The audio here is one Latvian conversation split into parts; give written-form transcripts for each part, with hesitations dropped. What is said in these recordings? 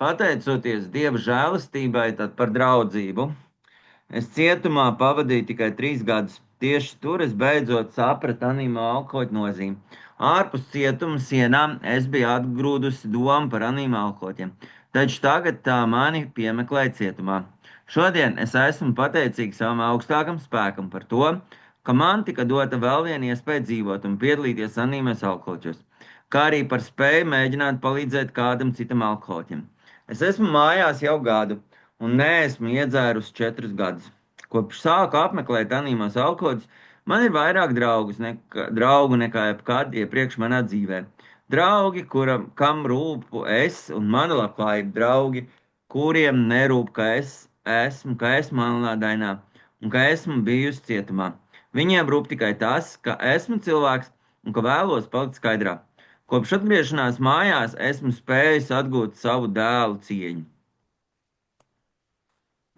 Pateicoties Dieva žēlastībai, tad par draudzību. Es cietumā pavadīju tikai 3 gadus. Tieši tur es beidzot sapratu anīmo alkohoļu nozīmi. Ārpus cietuma sienām es biju atgrūdusi domu par anīmo alkohoļiem, taču tagad tā mani piemeklēja cietumā. Šodien es esmu pateicīgs savam augstākam spēkam par to, ka man tika dota vēl viena iespēja dzīvot un piedalīties anīmos alkohoļos, kā arī par spēju mēģināt palīdzēt kādam citam alkohoļiem. Es esmu mājās jau gadu un neesmu iedzērus 4 gadus. Kopš sāku apmeklēt anīmos alkohoļus, man ir vairāk draugu nekā jebkad iepriekš manā dzīvē. Draugi, kam rūpu es un mana labklājība, draugi, kuriem nerūp, ka esmu melnādainā un ka esmu bijusi cietumā. Viņiem rūp tikai tas, ka esmu cilvēks un ka vēlos palikt skaidrā. Kopš atgriešanās mājās esmu spējis atgūt savu dēlu cieņu.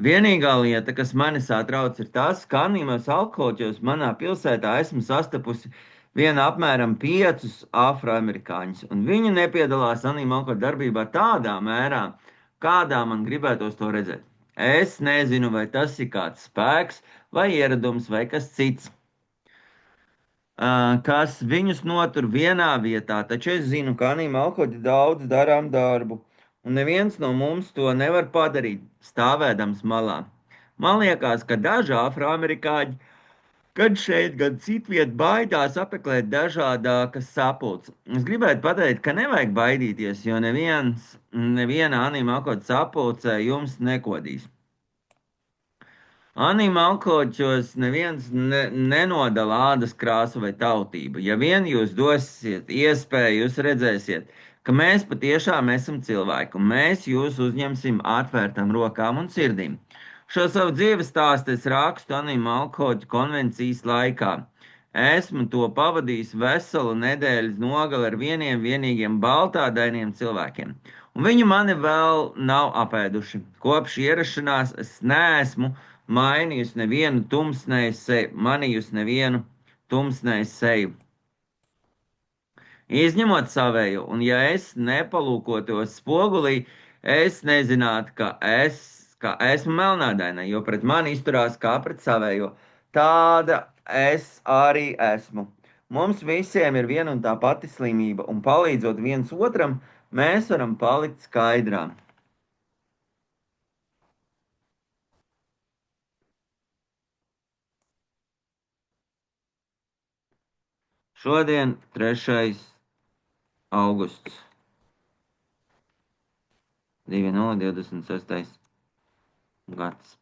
Vienīgā lieta, kas mani satrauc, ir tas, ka anīmos alkohoļos manā pilsētā esmu sastapusi vienu apmēram 5 afroamerikāņus, un viņi nepiedalās anīmo alkohoļu darbībā tādā mērā, kādā man gribētos to redzēt. Es nezinu, vai tas ir kāds spēks, vai ieradums, vai kas cits, kas viņus notur vienā vietā, taču es zinu, ka anīmo alkohoļi daudz darām darbu, un neviens no mums to nevar padarīt, stāvēdams malā. Man liekas, ka daži afroamerikāņi gan šeit, gan citviet baidās apmeklēt dažādākas sapulces. Es gribētu pateikt, ka nevajag baidīties, jo neviena anīma alkohoļa sapulcē jums nekodīs. Anīma alkohoļos neviens nenodala ādas krāsu vai tautību. Ja vien jūs dosiet iespēju, jūs redzēsiet, ka mēs patiešām esam cilvēki, un mēs jūs uzņemsim atvērtām rokām un sirdīm. Šo savu dzīves stāstu es rakstu anīma alkohoļu konvencijas laikā. Esmu to pavadījis veselu nedēļas nogali ar vienīgiem baltādainiem cilvēkiem, un viņi mani vēl nav apēduši. Kopš ierašanās es neesmu mainījusi nevienu tumsnēju seju. Izņemot savēju, un ja es nepalūkotos spogulī, es nezinātu, ka esmu melnādaina, jo pret mani izturās kā pret savējo. Tāda es arī esmu. Mums visiem ir viena un tā pati slimība, un palīdzot viens otram, mēs varam palikt skaidrā. Šodien 3. augusts 2026. gads.